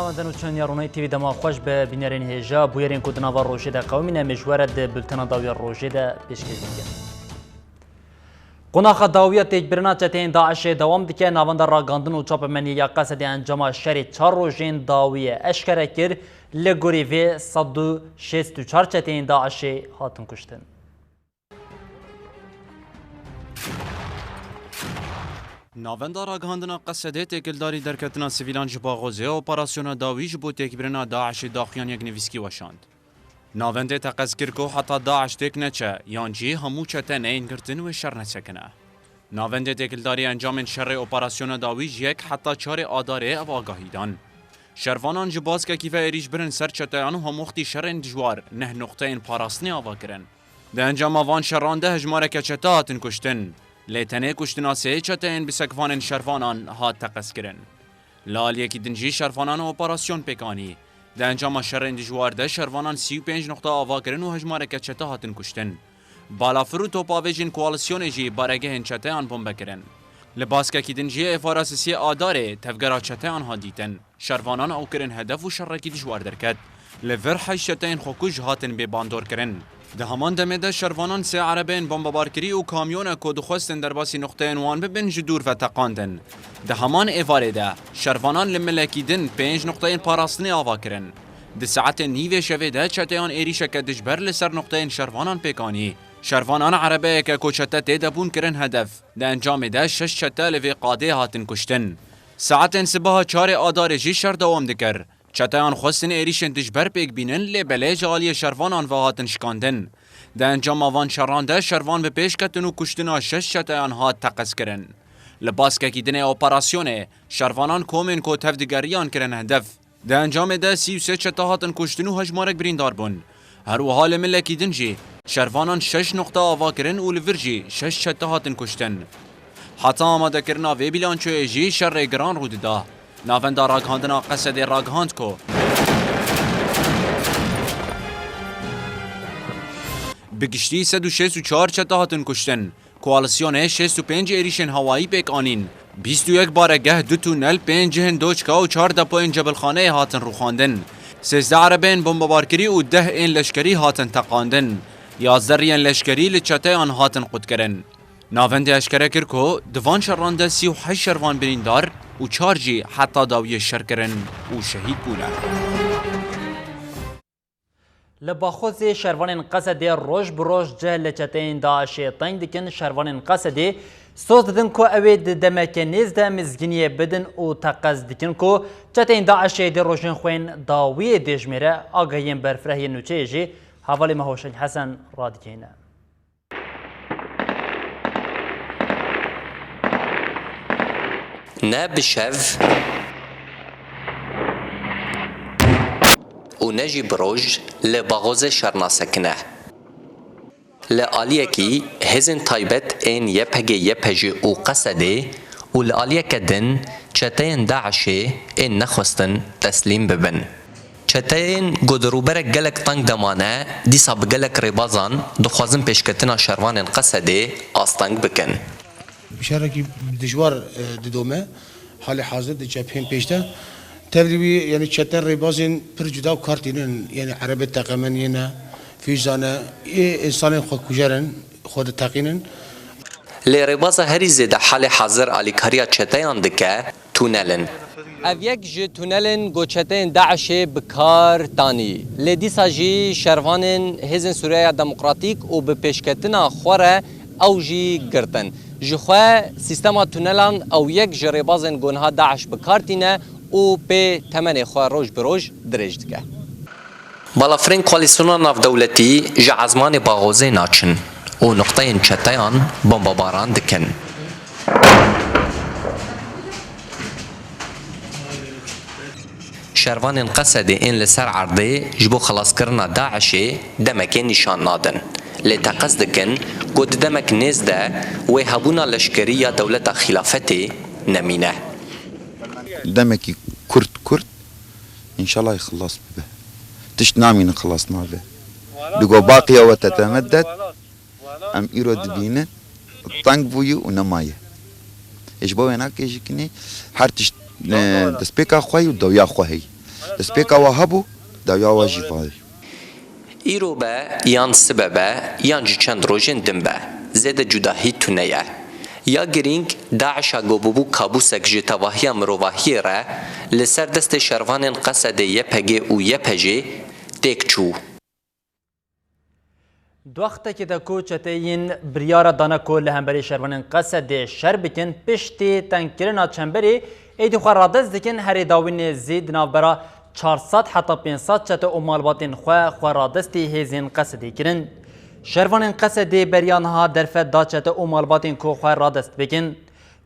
ناوندن و چند یارونای تیوی دما خوش به بینرین هجا بویرین کدنا و روشه ده قومینه مجوره ده بلتنا داوی روشه ده پیشکشی قناخ داویت اجبرنا چتین داعش دوام دکه ناوند راگاندن و چاپ منی یا قصد انجام شری 4 روزین داوی اشکره کر لگوری و 164 چتین داعش هاتن کشتن. ناوندا راگهاندنا قصده تکلداری درکتنا سیویلان جبا غوزه اپراسیون داوی جبو تکبرنا داعش داخیان یک نویسکی وشاند. ناونده تقذکر کو حتی داعش تک نچه یانجی همو چته نین گرتن و شر نچکنه. ناونده تکلداری انجام شر اپراسیون داوی یک حتی 4 آداره او آگاهیدان. شروانان جباز که کیفه ایریش برن سر چتهانو هموختی شرن دجوار نه نقطه این پاراستنی آوا کرن. ده انجام آوان شرانده هجماره که چته هاتن کشتن. لیتنه کشتنا سه چتهین بسکوان شروانان هات تقص کرن. لال یکی دنجی شروانان اپراسیون پیکانی. ده انجام شرن دجوار ده شروانان 35 نقطه آوا کرن و هجماره که چته هاتن کشتن. بالافرو توپاویجین کوالسیون جی بارگه هن چتهان بمب کرن. لباس که دنجی افاراسیسی آداره تفگرا چتهان ها دیتن. شروانان او کرن هدف و شرکی دجوار درکد. لور حش چتهین خوکوش هاتن به باندور کرن. ده همان دمده شروانان 3 عربین بمبارکری و کامیون کود خواستن در باسی نقطه عنوان ببن جدور و تقاندن. ده همان ایواره ده شروانان لملکیدن 5 نقطه پاراستنی آوا کرن. ده ساعت نیوه شوه ده چتهان ایریشه که دجبر لسر نقطه شروانان پیکانی. شروانان عربه که کوچته تیده بون کرن هدف. ده انجام ده 6 چته لوی قاده هاتن کشتن. ساعت انصباه 4 آدار جی شر دوام دکر. چتهان خواستن ایریشن دجبر پیک بینن لی بلیج آلی شروانان و هاتن شکاندن. ده انجام آوان شرانده شروان به پیش کتن و کشتنا 6 چتهان هات تقص کرن. لباس که دنه اپراسیونه شروانان کومن کو تفدگریان کرن هدف. ده انجام ده 33 چته هاتن کشتن و هجمارک بریندار بون. هر و حال ملکی دنجی شروانان 6 نقطه آوا کرن و لورجی 6 چته هاتن کشتن. حتی آماده کرنا و بیلانچوی جی شر گران رو دیده. ناوندا راگهاندنا قصد راگهاند کو. بگشتی 164 چته هاتن کشتن. کوالسیون 65 ایریشن هوایی پیک آنین. 21 بارگه 2 تونل 5 جهن دوچکا و 4 دپوین جبلخانه هاتن رو خواندن. 13 عربین بمبارکری و 10 این لشکری هاتن تقاندن. 11 ریان لشکری لچته آن هاتن قد کرن. ناوند اشکره کر کو دوان شرانده 38 شروان بریندار و 4 جی حتی داوی شر کرن و شهید بونه. لباخوز شروان قصد روش بروش جهل چتین داعش تنگ دکن شروان قصد سوز دن کو اوید دمک نزده مزگینی بدن و تقص دکن کو چتین داعش دی روشن خوین داوی دجمره آگهیم برفره نوچه جی حوالی مهوشن حسن رادکینه. نه بشف و نجی بروج لباغوز شرناسکنه لآلیه کی هزن تایبت این یپهجی و قصده و لآلیه کدن چتین داعشه این نخواستن تسلیم ببن چتین گدروبر گلک تنگ دمانه دیسا بگلک ریبازان دخوازن پیشکتنا شروان قصده آستنگ بکن بشاركي دجوار ددومه حال حاضر دجابين بيشته تدريبي يعني تشتن ريبازين برجدا وكارتين يعني عربة تقمنينا في زانا انسان خود كجرن خود تقينن لريبازا هري زيد حال حاضر على كاريا تشتيان دكا تونلن اویک جی تونلن گوچتین داعش بکار تانی لدیسا جی شروانن هزن سوریه دموکراتیک و به پیشکتنا خوره او جی گرتن جخوا سیستما تونلان او یک جریبازن گونها داعش بکارتینه و به تمن خواه روش بروش درج دکه. بالافرین کوالیسیونا ناف دولتی جا عزمان باغوزه ناچن و نقطه چتیان بمباران دکن. شروان قصد این لسر عرضه جبو خلاص کرنا داعشه دمکه نشان نادن. لتقصد دکن قد دمك نزده و هبونا لشکریه دولت خلافته نمینه دمكي كرد ان شاء الله يخلص به تش نامين خلصنا به لقوا باقيه وتتمدد ام ايرود بينا طنق بويو ونمايه ايش بو هناك ايش كني حرتش دسبيكا خوي ودويا خوي دەستپێکا وا هەبوو داویاوە ژیڤایە ئیرۆ بە یان سبەبە یان ji çend rojên din be zêde cudahî tune ye ya girîng Daişa gobûbû kabûsek ji tevahiya mirovahiyê re li ser destê şervanên Qesedê YPG û YPJ têk çû. Duaxtekê de ku çeteyên biryara dana ku li hemberî şervanên Qesedê şer bikin piştî tenkirina çemberê êdî xwe radez dikin herê dawînê zî di navbera 400 heta 500 çete û malbatên xwe radestî hêzên Qesedê kirin. Şervanên Qesedê beriya niha derfet da çete û malbatên ku xwe radest bikin.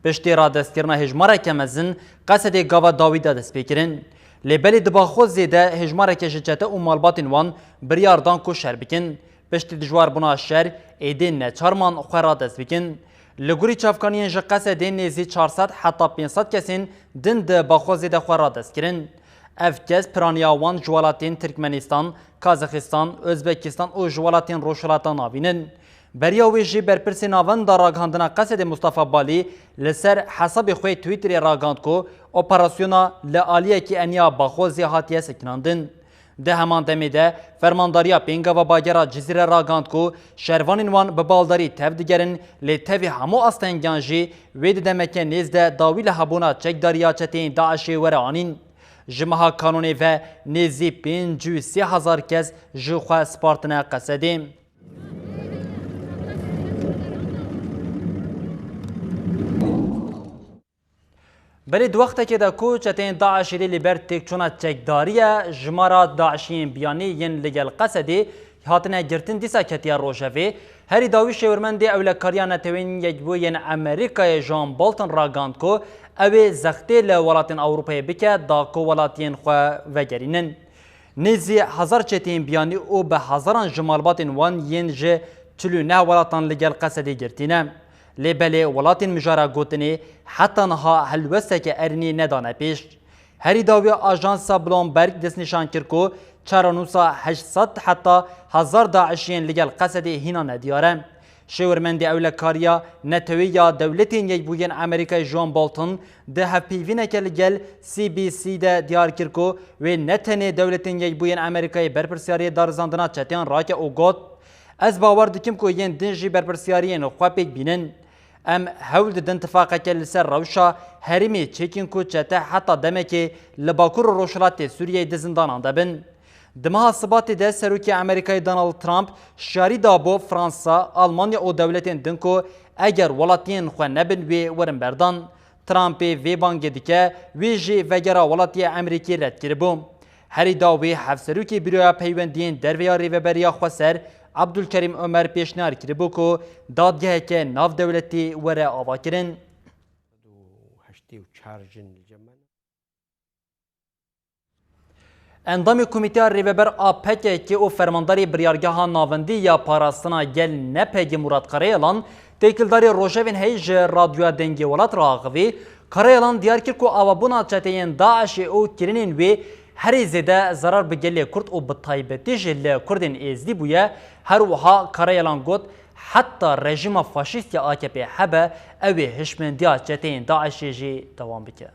Piştî radestkirina hejmareke mezin Qesedê gava dawî de dest pê kirin. Lêbelê di Baxozê de hejmareke ji çete û malbatên wan biryar dan ku şer bikin. Piştî dijwar bûna şer êdî neçarman xwe radest bikin. Li gurî çavkaniyên ji Qesedê nêzî 400 heta 500 kesên din di Baxozê de xwe radest kirin. Ev kes piraniya wan ji welatên Tirkmenistan, Kazakistan, Özbekistan û ji welatên Rojhilata navînin. Beriya wê jî berpirsê navenda ragihandina Qesedê Mustafa Balî li ser hesabê xwe Twitterê ragihand ku operasyona li aliyekî eniya Baxozê hatiye sekinandin. Di heman demê de fermandariya pêngava bagera Cizîre ragihand ku şervanên wan bi baldarî tev digerin lê tevê hemû astengiyan jî wê di demeke nêz de dawî li hebûna çekdariya çeteyên Daişê were anîn. Ji meha kanûnê ve nêzî 53,000 kes ji xwe spartine Qesedê. Belê duwaxtekê de ku çeteyên Daişê li ber têkçûna çekdariya ji mara Daişiyên biyanî yên li gel Qesedê hatine girtin dîsa ketiya rojevê herî dawî şêwirmendê ewlekariya netewên Yekbûyên Amerîkayê John Bolton ragihand ku ew ê zextê li welatên Ewropayê bike da ku welatiyên xwe vegerînin. Nêzî hezar çeteyên biyanî û bi hezaran ji malbatên wan yên ji 49 welatan li gel Qesedê girtîne. Lê belê welatên mijara gotinê heta niha helwesteke erinî nedane pêş. Herî dawî ajansa Bloomberg destnîşan kir ku çaranûsa 800 heta 1000 Daişiyên li gel Qesedê hîna nediyare. Şêwirmendê ewlekariya netewî ya dewletên Yekbûyên Amerîkayê John Bolton di hevpîvîneke li gel CBC de diyar kir ku wê ne tenê dewletên Yekbûyên Amerîkayê berpirsyariyê darizandina çeteyan rake û got ez bawer dikim ku yên din jî berpirsiyariyên xwe pêk bînin. Em hewl didin tifaqeke li ser rewşa herîmê çêkîn ku çete heta demekê li bakur û Rojhilatê Sûriyeyê di zindanan de bin. Di meha Sibatê de Serokê Amerîkayê Donald Trump şarî da bo Fransa, Almanya û dewletên din ku eger welatiyên xwe nebin wê werin berdan. Trumpê vê bangê dike wê jî vegera welatiya Amerîkî red kiribû. Herî da wê hevserokê Bîroya Peywendiyên Derveya Rêveberiya xwe ser Abdulkerim Ömer pêşniyar kiribû ku dadgeheke navdewletî were avakirin. Endamê Komîteya Rêveber a PKK û fermandarê biryargeha navendî ya parastina gel nepegê Murat Karayalan têkildarê rojevên hey ji radyoya dengê welat raxivî Karayalan diyar kir ku avabûna çeteyên Daişê û kirinên wê herî zêde zarar bi gelê Kurd û bi taybetî jî li Kurdên êzdî bûye. Her wiha Karayalan got heta rejima faşîst ya AKP hebe ew ê hişmendiya çeteyên Daişê jî dewam bike.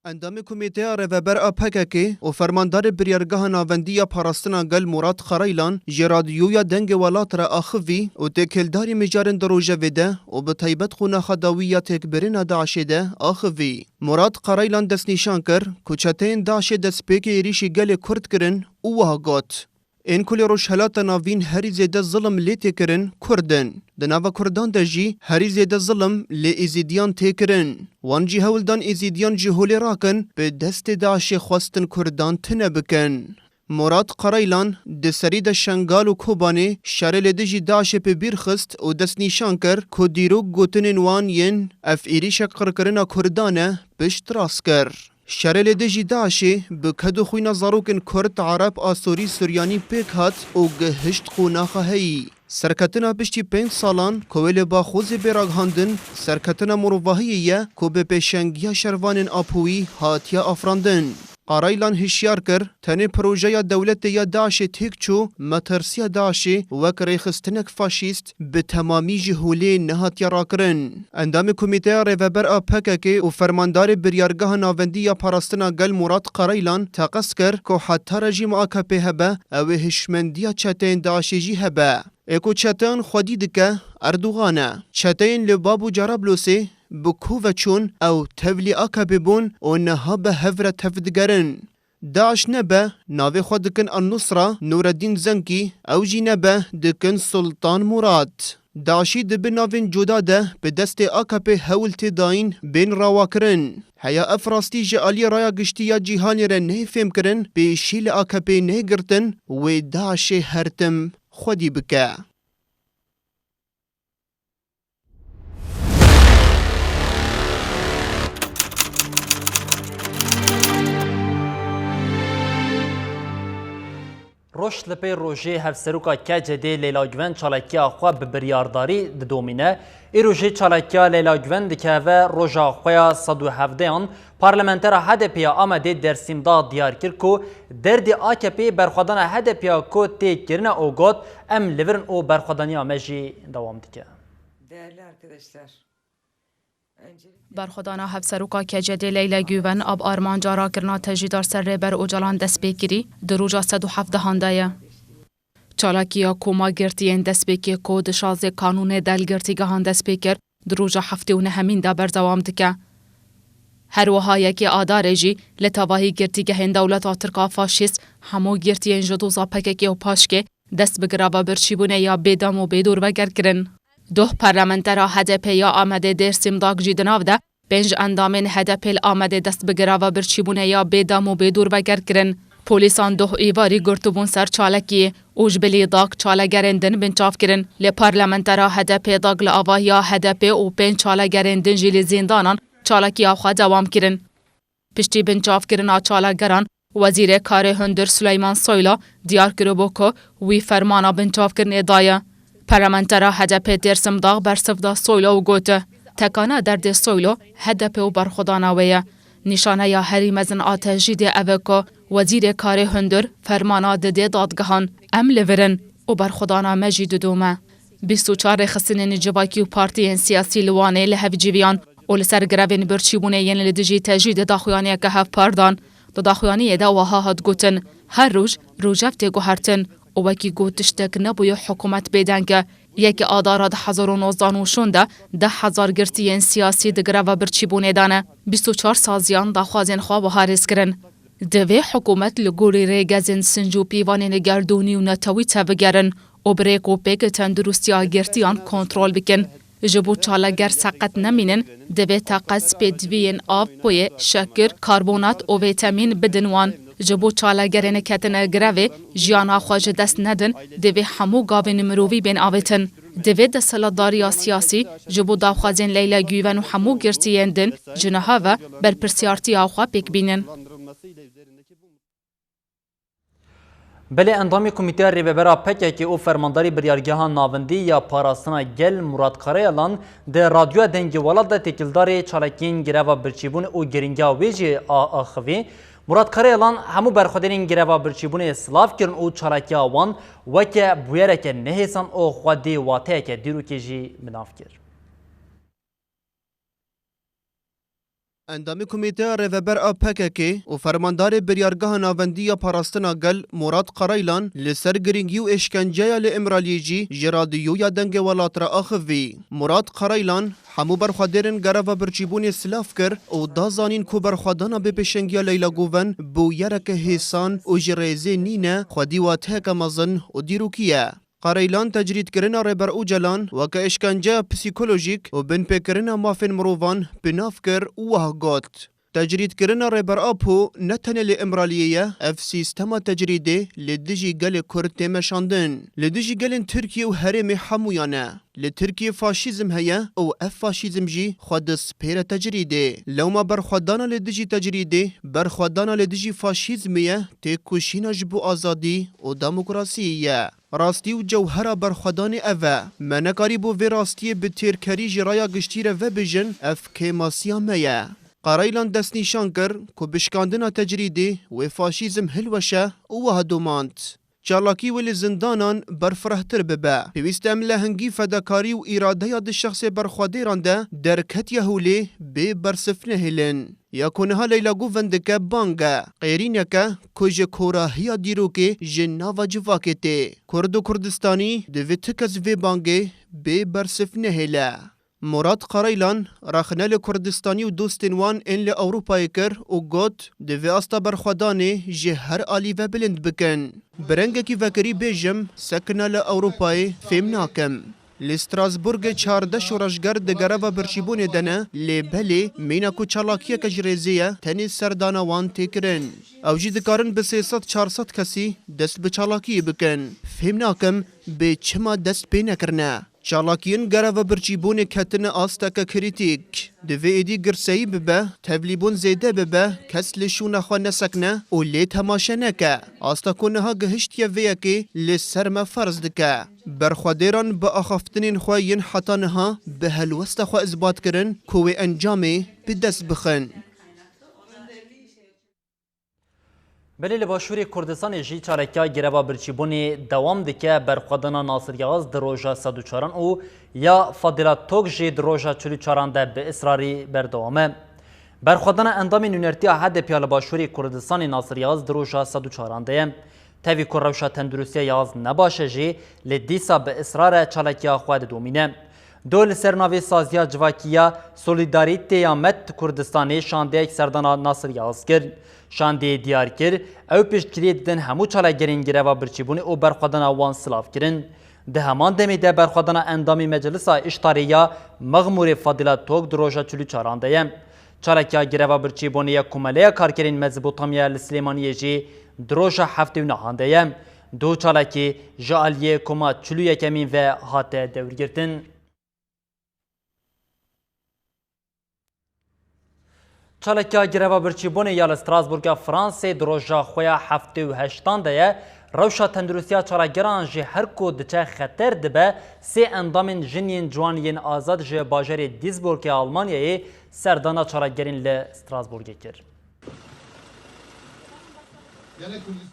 Endamê Komîteya Rêveber a PKK û fermandarê biryargeha navendî ya parastina gel Murat Karaylan ji radyoya dengê welat re axivî û têkildarî mijarên di rojevê de û bi taybet xûnexa dawî ya têkbirîna Daişê de axivî. Murat Karaylan destnîşan kir ku çeteyên Daişê destpêkê êrişî gelê Kurd kirin û wiha got. Ên ku lê Rojhilata navîn herî zêde zilim lê têkirin Kurdin. Di nava Kurdan de jî herî zêde zilim lê êzîdiyan têkirin. Wan jî hewildan êzîdiyan ji holê rakin bi destê Daişê xwestin Kurdan tune bikin. Murat Karaylan di serî de Şengal û Kobanê şerê lê de jî Daişê pê bîr xist û destnîşan kir ku dîrok gotinên wan yên ev êrişek qirkirina Kurdan e pişt rast kir. Şerê lê de jî Daişê bi ked û xwîna zarokên Kurd, Arab a Sûrî Suryanî pêk hat û gihişt xûnexa heyî. Serketina piştî 5 salan ku wê li Baxozê bê ragihandin serketina mirovahiyê ye ku bi pêşengiya şervanên Apoyî hatiye afirandin. قارایلان هشیار کر تنه پروژه دولت یا داعش تیک چو مترسی داعش وک ریخستنک فاشیست به تمامی جهولی نهات یا راکرن. اندام کمیته ریوبر آپکه و فرماندار بریارگاه ناوندی یا پاراستنا گل مراد قارایلان تقص کر که حتی رژیم AKP هبه او هشمندی چتین داعشی هبه. اکو چتین خودی دکه اردوغانه. چتین لبابو جرابلوسی بکوه چون او تولی AKP بون و نها به هفره تفدگرن. داعش نبه ناوی خود دکن النصره نوردین زنکی او جی نبه دکن سلطان مراد. داعشی دبی ناوین جدا ده به دست AKP هولت داین بین رواکرن. هیا افراستی جالی رایا گشتی یا جیهانی را نه فهم کرن به شیل AKP نه گرتن و داعش هرتم خودی بکه. روش لپی روژه هفسروکا کجده لیلا گوین چالاکیا خواه ببریارداری دومینه ای روژه چالاکیا لیلا گوین دکه و روژا خواه 117 آن پارلمنتر هدپیا آمده در سیمدا دیار کرد که درد AKP برخوادان هدپیا که تیک کرنه او گود ام لیورن او برخوادانی آمجی دوام دکه. Değerli arkadaşlar, برخودانا هفسروکا کجده لیلا گوون آب آرمان جارا کرنا تجیدار سر ریبر او جلان دست بکری دروجا 117 هاندایه. چالاکیا کوما گرتین دست بکی که دشاز کانون دلگرتیگهان دست بکر دروجا 79 همین دا بردوام دکه. هر وها یکی آداره جی لطواهی گرتیگهن دولت آترکا فاشیست همو گرتین جدوزا پککی و پاشکه دست بگرابا برچیبونه یا بیدام و بیدور وگر کرن. دو پارلمنترا هدپ یا آمده در سیمداگ جیدناو ده پنج اندامین هدپ آمده دست بگراوا برچیبونه یا بیدام و بیدور وگر کرن. پولیسان دو ایواری گرتوبون سر چالکی اوج بلی داگ چالگرندن بنچاف کرن. لی پارلمنترا هدپ داگ لآواه یا هدپ او پنج چالگرندن جیلی زیندانان چالکی آخوا دوام کرن. پشتی بنچاف کرن آ چالگران وزیر کار هندر سلیمان سویلا دیار کرو بوکو وی فرمانا بنچاف کرن ادایه. پارلمنترا هدپ در سمداغ برسفدا سویلا و گوته. تکانه درد سویلو هدپ و برخوداناویه. نشانه یا هری مزن آتجید اوکو وزیر کار هندر فرمانا دده دادگهان ام لیورن و برخودانا مجید دومه. 24 خسین نجواکی و پارتی سیاسی لوانه لحف جیویان و لسر گروین برچیبونه ین لدجی تجید داخویانی که هف پاردان داخویانی دا وها هاد گوتن هر روز روجفت گوهرتن و وکی گوتشتک نبوی حکومت بیدن که یکی آدارا 2019 ده 10,000 گرتین سیاسی دگره و برچیبونه دانه 24 سازیان دا خوازین خواه و حارس کرن. دوی حکومت لگوری ریگزین سنجو پیوانی نگردونی و نتاوی تبگرن و بریک و پیک تندرستی آگرتیان کنترول بکن. جبو چالگر سقط نمینن دوی تاقص پیدوین آب پوی شکر کاربونات و ویتامین بدنوان. جبو چالگرین کتن گروه جیانا خواج دست ندن دوی همو گاوین مرووی بین آویتن. دوی دستلاتداری سیاسی جبو داوخوازین لیلا گویون و همو گرتین دن جنها و برپرسیارتی آخوا پیک بینن. بله اندامی کمیته ریوبرا پککی او فرمانداری بریارگاه ناوندی یا پاراستنا گل مراد قرایلان ده رادیو دنگی ولاد ده تکیلداری چالکین گروا برچیبون او گرینگا ویجی آخوی مراد قرایلان همو برخودین گروا برچیبون اسلاف کرن او چالکیا وان وکه بویرک نهیسان او خودی واته که دیرو که جی مناف کر. اندام کمیته ریوبر آپککی و فرماندار بریارگاه ناوندی یا پاراستنا گل مراد قرایلان لسر گرینگی و اشکنجه لامرالیجی جرادیو یا دنگ ولات را آخوی. مراد قرایلان همو برخوادرن گره و برچیبون سلاف کر و دازانین کو برخوادانا بپشنگیا لیلا گوون بو یرک حسان و جریزه نینه خودی واتهک مزن و دیروکیه. قرایلان تجرید کرنا ریبر او جلان و که اشکنجه پسیکولوژیک و بن پیکرنا مافین مرووان بناف کر و گوت. تجرید کرنا ریبر آپو نتنه لامرالیه اف سیستما تجریده لدجی گل کرد تمشاندن. لدجی گلن ترکیه و هرم حمویانه. لترکیه فاشیزم هیا او اف فاشیزم جی خودس پیر تجریده. لو ما برخودانا لدجی تجریده برخودانا لدجی فاشیزمیه تکوشینا جبو آزادی و دموکراسیه. راستی و جوهره برخودان اوه منکاری بو وی راستی به تیرکری جرایا گشتیره و بجن اف کیماسیا میه. قرایلان دست نیشان کر که بشکاندنا تجریدی و فاشیزم هلوشه و هدوماند. چالاکی ولی زندانان برفرهتر ببه. پیوست ام لهنگی فداکاری و ایراده یاد شخص برخوادیران ده درکت یهولی بی برسفنه هلن. یا کنها لیلا گووندکه بانگه. قیرینکه کج کوراهی دیروکه جناوا جواکته. کرد و کردستانی دوی تکز وی بانگه بی برسفنه هله. مراد قرایلان رخنل کردستانی و دوستین وان این لی اوروپای کر و گوت دوی استا برخوادانی جه هر آلی و بلند بکن. برنگه کی وکری بیجم سکنه لی اوروپای فیم ناکم. لستراسبورگ 14 شورشگر دگره و برچیبون دنه لی بلی مینا کو چالاکیه کجریزیه تنی سردانه وان تکرن. او جی دکارن به 300-400 کسی دست به چالاکی بکن. فهم ناکم به چما دست پی نکرنه. چالاکیین گره و برچیبون کتن آستک کریتیک. دوی ایدی گرسایی ببه، تولیبون زیده ببه، کس لشون خواه نسکنه و لی تماشه نکه. آستکونه ها گهشت یویه که لی سرم فرض دکه. برخوادیران با اخافتنین خواه ین حتانه ها به هلوست خواه اثبات کرن کوی انجامی به دست بخن. بلی لباشوری کردستان جی چارکیا گربا برچیبونی دوام دکه برخوادنا ناصر یغاز در روژا 104 او یا فاضلات توک جی در روژا 44 ده به اصراری بردوامه. برخوادنا اندام نونرتی حد پیال باشوری کردستان ناصر یغاز در روژا 104 ده تاوی که روشا تندرستی یغاز نباشه جی لدیسا به اصرار چالکیا خواد دومینه. دول سرناوی سازیا جواکیا سولیداریتی آمد کردستانی شانده یک سردانا ناصر یغاز کرد. شانده دیار کر او پیشگیری دیدن همو چالگرین گره و برچیبونی او برخوادنا وان سلاف کرن. ده همان دمی ده برخوادنا اندامی مجلسا اشتاریا مغمور فاضلات توک در روژا 44 ده. چالکیا گره و برچیبونی یا کماله کارکرین مزبوطامیا لسلیمانی جی در روژا 79 ده. دو چالکی جالیه کما 41 کمین و هاته دورگرتن. چالکیا گروا برچیبون یا استراسبورگ فرانسه دروژا خویا 78 ده روشا تندرستیا چالگران جه هر کو دچه خطر دبه سه اندامین جنین جوانین آزاد جه باجر دیزبورگ آلمانیای سردانا چالگرین ل استراسبورگ کرد.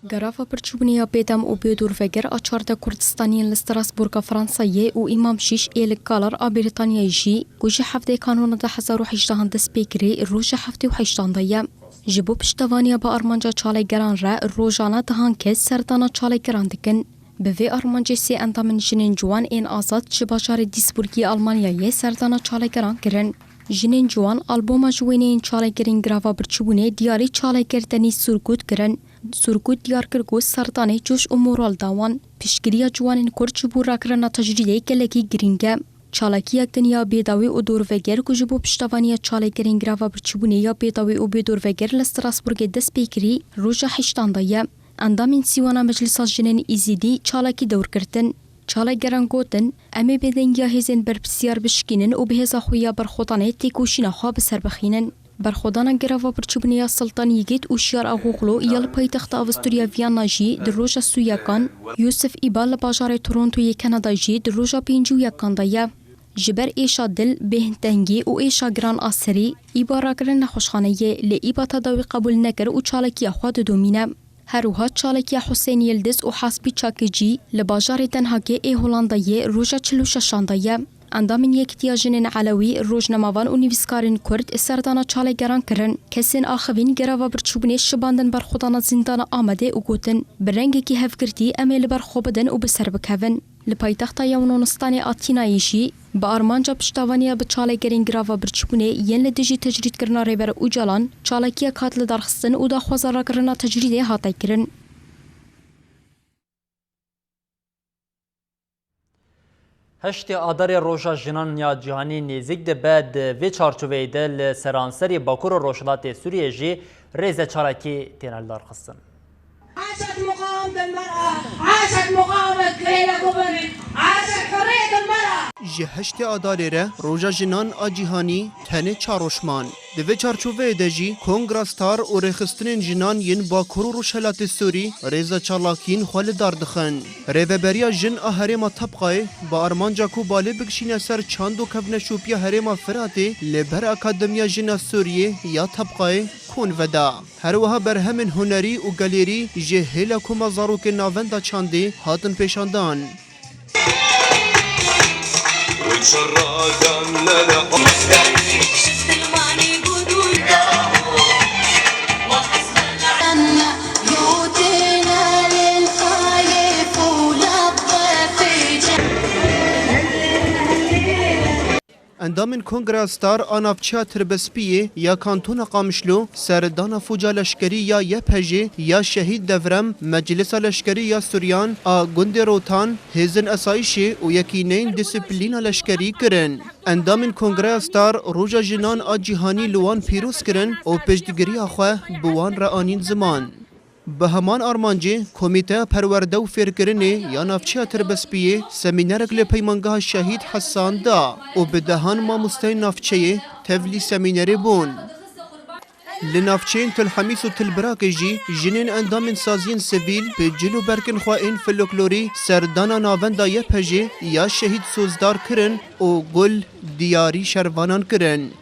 گرافا پرچوبنیا بیدم و بیدور وگر آچارده کردستانیین لستراسبورگ فرانسایه و امام شیش ایلک کالر آبریتانیای جی گوشه هفته کانون ده 1018 دست بگیری روژه 78 دایم. جبو پشتوانیا با آرمانجا چاله گران را روژانه دهان که سردانا چاله گران دکن. به وی آرمانجا سی اندامن جنین جوان این آزاد چه باشار دیسبورگی آلمانیای سردانا چاله گران کرن. جنین جوان آلبوم جوینه این چاله گرین گرافا برچوبونه دیاری چاله گردنی سرگود کرن. سرگود دیار کرگو سردانه جوش و مورال داوان پیشگیری جوانین کرد جبو را کرنا تجریده کلکی گرینگه. چالاکی یک دنیا بیداوی و دور وگر که جبو پشتوانی چاله گرین گرافا برچوبونه یا بیداوی و بیدور وگر لستراسبورگ دست پیکری روژا 8 دایه. اندامین سیوانا مجلس جنین ایزیدی چالاکی دور کردن. چاله گران گوتن امی بدنگیا هزین برپسیار بشکینن و به هزا خویا برخوطانه تیکوشینا خواه بسر بخینن. برخودانا گرافا برچوبنیا سلطان یگید و شیار اغوغلو یال پایتخت آوستوریا ویانا جی در روژا سویاکان یوسف ایبال باجار تورنتوی کانادا جی در روژا 51 دایه. جبر ایشا دل بهنتنگی و ایشا گران آسری ایبا را کرن نخوشخانه لی ایبا تداوی قبول نکر و چالکی خواد دومینه. هروها چالکی حسین یلدز و حسبی چاکجی لباجار دنهاگه ای هولندایه روژا 46 دایه. اندامین یکتیا جنین علوی روزنامه‌وان و نویسکارین کرد سردانا چاله گران کرن کسین آخوین گروا برچوبنی شباندن برخودانا زندان آمده و گوتن برنگی که هفگرتی امیل برخوبدن و بسر بکوین. لپایتختا یونانستان آتینایشی با آرمانجا پشتوانیا به چاله گرین گروا برچوبنی ین لدیجی تجرید کرنا ریبر اوجالان چالکیا کاتل درخستن و دا خوزارا کرنا تجریده هاتای کرن. هشتی آدار روژا جنان یا جهانی نزدیک ده بعد وی چارچوبه ده سرانسری باکور و روشلات سوریه جی ریز چارکی تینال دار خستن. عاشت مقاومة المرأة، عاشت مقاومة ليلى قبري، عاشت حرية المرأة. ji heştê Adarê re Roja Jinan a Cîhanî tenê çaroşman. Di vê çarçoveyê de jî Kongra Star û rêxistinên jinan yên Bakur û Rojhilatê Sûrî rêza çalakiyên xwe li dar dixin. Rêveberiya jin a herêma Tabqayê bi armanca ku balê bikişîne ser çand û kevneşûpiya herêma Firatê li ber Akademiya Jina Sûriyê ya Tabqayê kûn veda. Her wiha berhemên hunerî û galerî ji hêla koma zarokên navenda çandê hatin pêşandan. اندامên Kongra Star a navçeya Tirbespiyê ya Kantona Qamişlo serdana Fuca Leşkerî ya YPG ya Şehîd Devrem Meclisa Leşkerî ya Sûriyan a Gundê Rotan hêzin esayişê û yekîneyên disiplîna leşkerî kirin. Endamên Kongraya Star Roja Jinan a Cîhanî li wan pîroz kirin û pêşdîgiriya xwe bi wan re anîn ziman. Bi heman armancê Komîteya Perwerde û Fêrkirinê ya navçeya Tirbespiyê semînerek li peymangeha Şehîd Hesan da û bi dehan mamosteyên navçeyê tevlî semînerê bûn. Li navçeyên Tilhemîs û Tilbirakê jî jinên endamên saziyên sivîl bi cil û berkên xwe ên folklorî serdana navenda YPG ya Şehîd Sozdar kirin û gul diyarî şervanan kirin.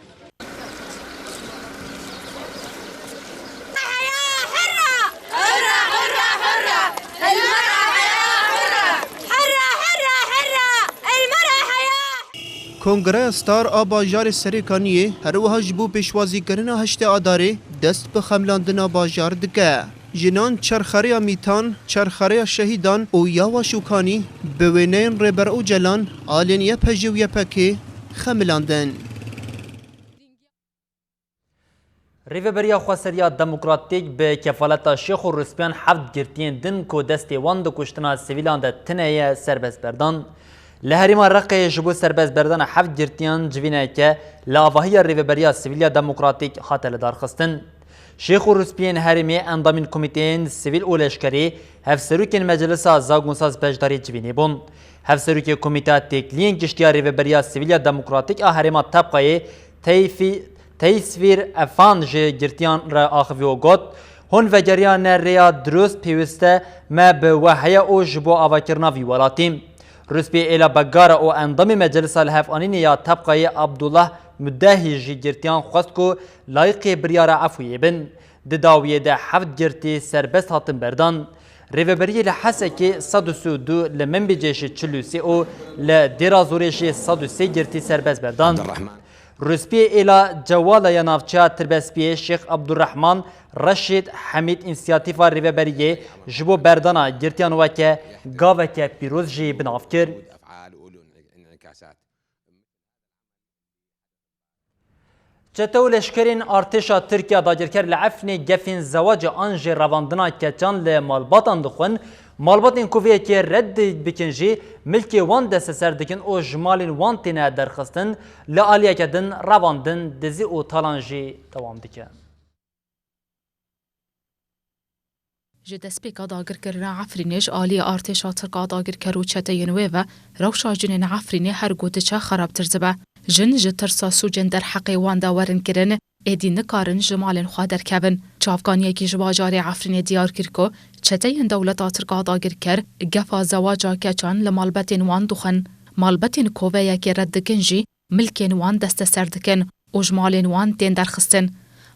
Kongraya Star a bajarê Serêkaniyê her wiha ji bo pêşwazîkirina heştê Adarê dest bi xemlandina bajar dike. Jinan çarxereya Mîtan, çarxereya Şehîdan û ya Şûkanî bi wêneyên Rêber û Celan alên YPG û YPK xemilandin. Rêveberiya Xweseriya Demokratîk bi kefaleta Şêx û Rûspiyan heft girtiyên din ku destê wan di kuştina sivîlan de tune ye serbestberdan. Li herêma Reqê ji bo serbestberdana heft girtiyan civîneke li avahiya Rêveberiya Sivîliya Demokratîk hate li darxistin. Şêx û Rûspiyên herêmê endamên komîteyên sivîl û leşkerî hevserokên Meclisa Zagûnsaz Beşdarî civînê bûn. Hevserokê Komîteya Têkliyên Giştiya Rêveberiya Sivîliya Demokratîk a herêma Tabqayê Teysvîr Efan ji girtiyan re axiviyo got hûn vegeriya rêya durust pêwîste me bi we heye û ji bo avakirina vî welatî. Rûspiyê êla begara û endamê Meclisa li hevanînê ya Tabqayê Abdullah Müddehî jî girtiyan xwest ku layıqê biryara efûyê bin. Di dawiyê de heft girtî serbest hatin berdan. Rêveberiyê li Hesekê 102 li Minbicê 43 û li Dêrazorê jî 103 girtî serbest berdan. Rûspiyê êla Cewala ya navçeya Tirbespiyê Şêx Abdurrahman Reşîd Hemîd însiyatîfa Rêveberiyê ji bo berdana girtiyan weke gaveke pîroz jî binav kir. Çete û leşkerên artêşa Tirkiya dagirker li Efnê gefên zewacê an jê revandina keçan li malbatan dixwin. Malbatên ku vêyekê red bikin jî milkê wan desteser dikin û ji malên wan têne derxistin li aliyeke din revandin dizî û talan jî dewam dike. Ji destpêka dagirkirina Efrînê ji aliyê artêşa Tirk dagirker û çeteyên wê ve rewşa jinên Efrînê her got diçe xerabtir dibe. Jin ji tirsa sûcên derheqê wan de werin kirin êdî nikarin ji malên xwe derkevin. Çavkaniyekî ji bajarê Efrînê diyar kir ku çeteyên dewleta Tirk dagirker gefa zewaca keçan li malbetên wan dixwin. Malbetên koveyekê red dikin jî milkên wan desteser dikin û ji malên wan tên derxistin.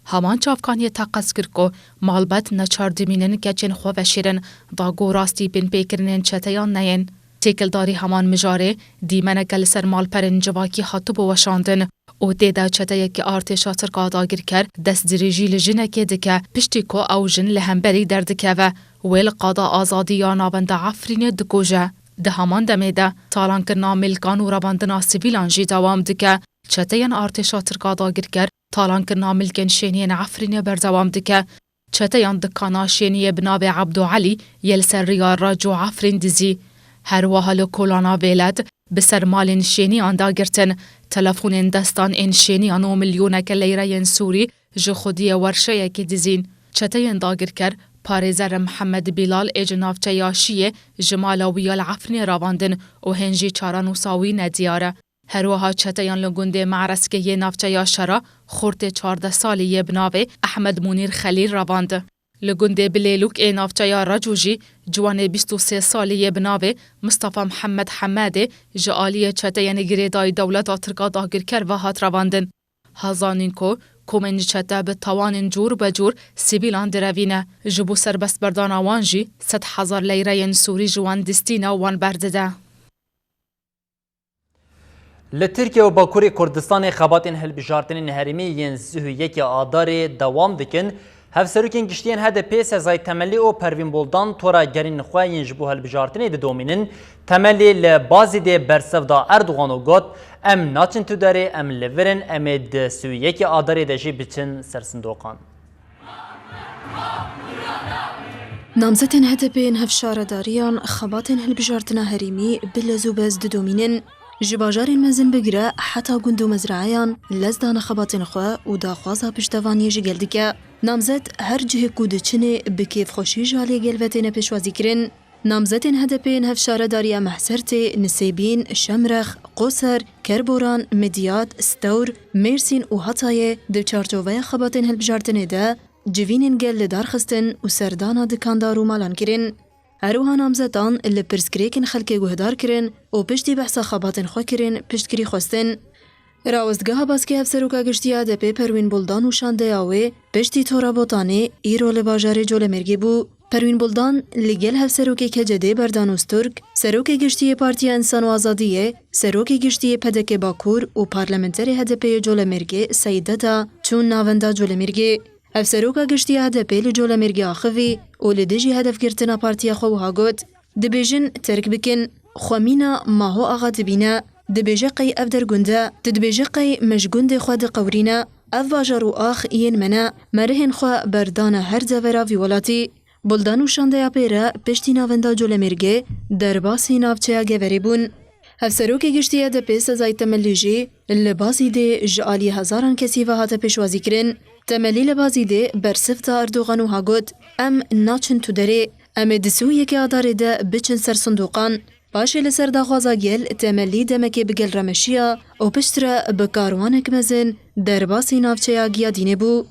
Haman çavkaniyê teqez kir ku malbet neçar dimînin keçên xwe veşêrin da got rastî bên pêkirinên çeteyan neyên. Têkildarî heman mijarê dîmeneke li ser malperên civakî hatibû weşandin û tê de çeteyekî artêşa Tirk dagirker destdirêjî li jinekê dike piştî ku ew jin li hemberî derdikeve wê li qada azadî ya navenda Efrînê dikuje. Di heman demê de talankirina milkan û revandina sivîlan jî dewam dike. Çeteyên artêşa Tirk dagirker talankirina milkên şêniyên Efrînê berdewam dike. Çeteyan dikana şêniyê bi navê Abdû Elî yê li ser riya Raco Efrîn dizî. Her wiha li kolana vêled bi ser malên şêniyan dagirtin. Telefonên destan ên şêniyan û milyoneke leyreyên Sûrî ji xwediyê werşeyekê dizîn. Çeteyên dagirker parêzer Mihemed Bilal ê ji navçeya Şiyê ji mala wî ya li Efrînê ravandin û hên jî çaran wisa wî nediyar e. هروها چتیان لگنده معرسکه نافچه شرا خورت 14 سالی بناوه احمد مونیر خلیل رواند. لگنده بلیلوک ای نافچه رجوجی جوان 23 سالی بناوه مصطفى محمد حماده جعالی چتیان گریدای دولت ترکا داگر کر و هات رواندن. هزانین کو کومن چته به توان جور بجور سیبیلان دروینه جبو سربست بردان وانجی 100,000 لیره سوری جوان دستینا وان بردده. لترکیه و باکوری کردستان خباتین هلبجارتن هرمی ین زهو یک آدار دوام دکن هفسروکین گشتین هده پیس ازای تملی و پروین بولدان تورا گرین خواهین جبو هلبجارتنی ده دومینن تملی لبازی ده برسف دا اردوغان و گوت ام ناچن تو داره ام لورن ام ده سو یک آدار دجی بچن سرسندوقان. نامزتن هدبین هفشارداریان خباتن هلبجارتنا هریمی بلزو باز ددومینن جباجارین مزن بگره حتی گندو مزرعیان لزدان خباتن خواه و داخوازا پشتوانی جگل دیگه نامزد هر جه کوده چنه بکیف خوشی جالی گلوتین پشوازی کرن نامزتن هدبین هفشارداری محسرت نسیبین شمرخ قصر کربوران مدیات ستور مرسین و حتای دو چارچوه خباتن هلبجارتنه ده جوینین گل لدارخستن و سردانا دکاندارو مالان کرن هروها نامزدان اللي پرسکریکن خلک گوهدار کرن و پشتی بحثا خباتن خو کرن پشتکری خواستن. راوزگاه باسکی هفسروکا گشتیا ده پی پروین بولدان و شانده آوه پشتی تورا بوتانه ایرو لباجار جول مرگی بو. پروین بولدان لگل هفسروکی که جده بردانوس ترک، سروکی گشتی پارتی انسان و آزادیه، سروکی گشتی پدک باکور و پارلمنتری هدپی جول مرگی سیده دا چون ناوندا جول مرگی. افسروکا گشتی هدپی لجول مرگی آخوی و لدجی هدف گرتنا پارتیا خوها گوت دبیجن ترک بکن خوامینا ماهو آغا دبینا دبیجه قی افدر گنده دبیجه قی مشگند خواد قورینا اف واجارو آخ این منا مرهن خوا بردان هر زورا وی ولاتی بلدانو شانده یا پیره پشتی ناوندا جول مرگی در باسی نافچه گوری بون. افسروکی گشتی هدپی سزای تملیجی لبازی ده جعالی هزاران کسی و هات پیشوازی کرن تملی لبازی ده برسفتا اردوغان و هاگود ام ناچن تو داره ام دسو یکی آداره ده بچن سر صندوقان باشه لسر دا خوازا گل تملی دمکی بگل رمشیا و پشتره بکاروانک مزن در باسی نافچه گیا دینه بو.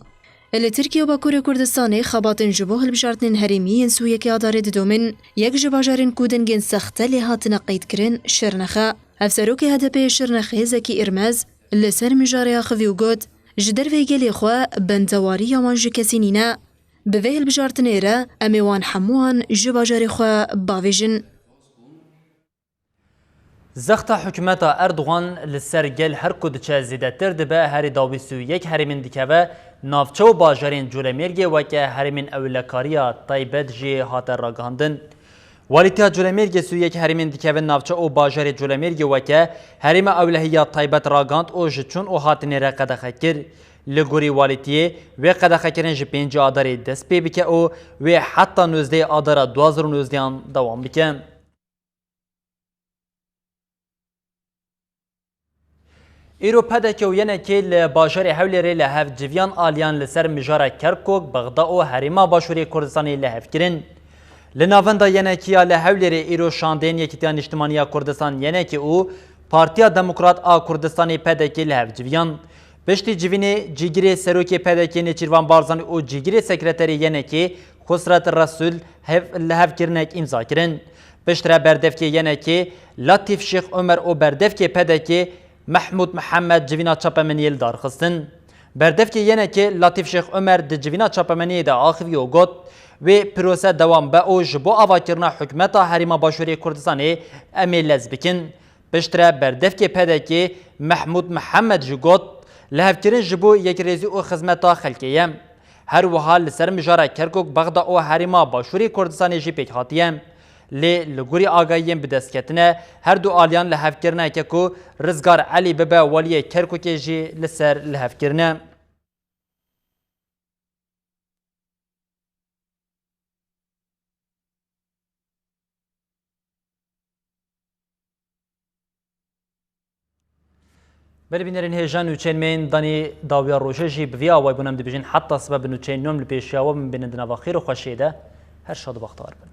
اللي ترکیه و باکور کردستان خباتن جبو هلبجارتن هریمی سو یکی آداره دومن یک جباجارن کودنگن سخته لی هاتن قید کرن شرنخه افسروکی هدپی شرنخه زکی ارمز لسر مجاره آخوی و گود جدر ویگلی خواه بندواری یامان جو کسی نینا به ویل بجارتن ایره امیوان حموان جباجاری خواه باویجن. زخت حکومت اردوغان لسر گل هر کد چه زیده تر دبه هری داویسو یک هریمین دیکه نافچه و باجارین جولمرگی و که هریمین اولکاریا تایبت جی هاتر راگاندن. والیتیا جولمرگی سو یک هریمین دیکه نافچه و باجار جولمرگی و که هریم اولهیا تایبت راگاند و جچون و هاتنی را قدخه کر. لگوری والیتیه و قدخه کرن جی 5 آداری دست پی بکه و حتی 19 آدار 2019 دوام بکه. ایرو پدکه و ینه که لباجار حولی لحف جویان آلیان لسر مجار کرکوک بغدا و حریما باشوری کردستانی لحف کرن. لناوندا ینه که لحولی ایرو شاندین یکیتیان اجتماعی کردستان ینه که او پارتیا دموکرات آ کردستانی پدکه لحف جویان. پشتی جوینه جیگری سروکی پدکه نچیروان بارزان و جیگری سکرتری ینه که خسرت رسول لحف کرنک امضا کرن. پشتره بردفکه ینه که لطیف شیخ عمر و بردفکه پدکه محمود محمد جوینا چاپمنیل دارخستن. بردفکه ینه که لطیف شیخ عمر د جوینا چاپمنی دا آخوی و گوت و پروسه دوام به او جبو آوا کرنا حکمتا حریما باشوری کردستانی امی لز بکن. پشتره بردفکه پدکه محمود محمد جو گوت لحف کرن جبو یک ریزی او خزمتا خلکیم. هر وحال لسر مجاره کرکوک بغدا او حریما باشوری کردستانی جی پیک هاتیم. لگوری آگاهیم به دست کتنه هر دو آلیان لحف کرنه که کو رزگار علی ببه والی کرکوکی جی لسر لحف کرنه. بله بینرین هیجان نوچین من دانی داویا روشه جی بوی آوای بونم دبیجین حتی سبب نوچین نوم لپیشی آوا من بینندنا و خیر و خوشیده هر شاد و بختار بن.